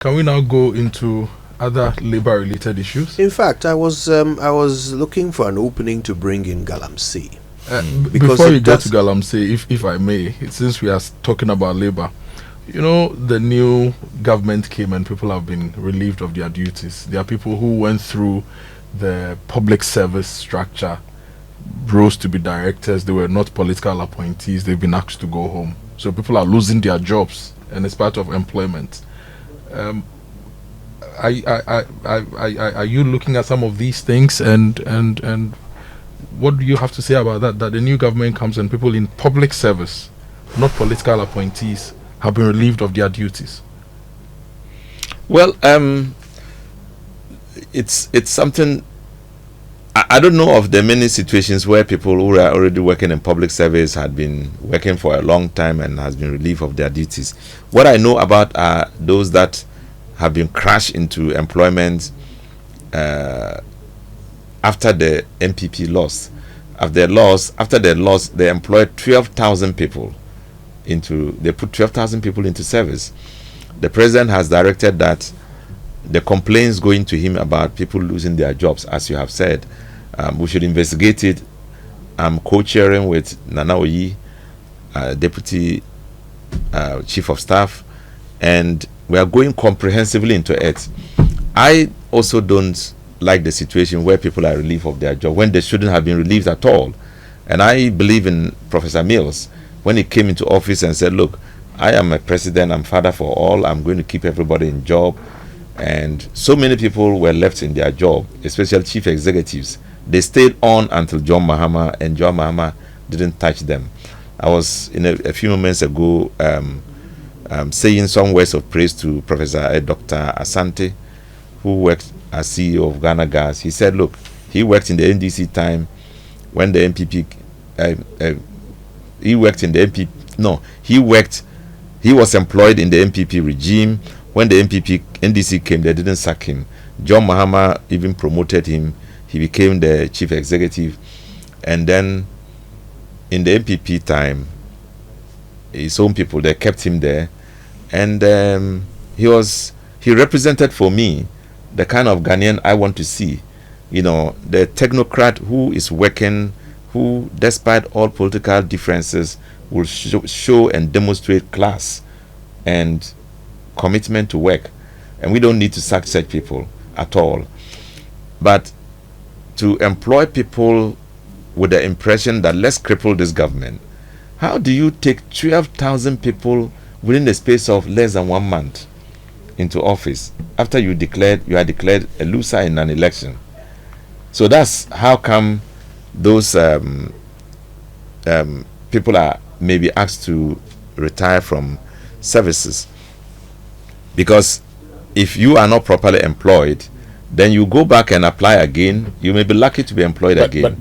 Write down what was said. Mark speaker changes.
Speaker 1: Can we now go into other labor-related issues?
Speaker 2: In fact, I was looking for an opening to bring in Galamsey.
Speaker 1: Before you get to Galamsey, if I may, since we are talking about labor, you know, the new government came and people have been relieved of their duties. There are people who went through the public service structure, rose to be directors. They were not political appointees. They've been asked to go home. So people are losing their jobs, and it's part of employment. Are you looking at some of these things, and what do you have to say about that? That the new government comes and people in public service, not political appointees, have been relieved of their duties.
Speaker 3: Well, it's something. I don't know of the many situations where people who are already working in public service had been working for a long time and has been relieved of their duties. What I know about are those that have been crashed into employment after the MPP loss. After the loss, they employed 12,000 people they put 12,000 people into service. The president has directed that the complaints going to him about people losing their jobs, as you have said, we should investigate it. I'm co-chairing with Nana Oyi, Deputy Chief of Staff, and we are going comprehensively into it. I also don't like the situation where people are relieved of their job when they shouldn't have been relieved at all. And I believe in Professor Mills when he came into office and said, look, I am a president, I'm father for all, I'm going to keep everybody in job. And so many people were left in their job, especially chief executives. They stayed on until John Mahama, and John Mahama didn't touch them. I was in a few moments ago saying some words of praise to Professor Dr. Asante, who worked as CEO of Ghana Gas. He said, look, he worked in the NDC time when the MPP, he was employed in the MPP regime. When the NDC came, they didn't sack him. John Mahama even promoted him. He became the chief executive. And then in the MPP time, his own people, they kept him there. And he represented for me the kind of Ghanaian I want to see. You know, the technocrat who is working, who, despite all political differences, will show and demonstrate class and commitment to work. And we don't need to sack such people at all. But to employ people with the impression that let's cripple this government, how do you take 12,000 people within the space of less than 1 month into office after you are declared a loser in an election? So that's how come those people are maybe asked to retire from services. Because if you are not properly employed, then you go back and apply again. You may be lucky to be employed again.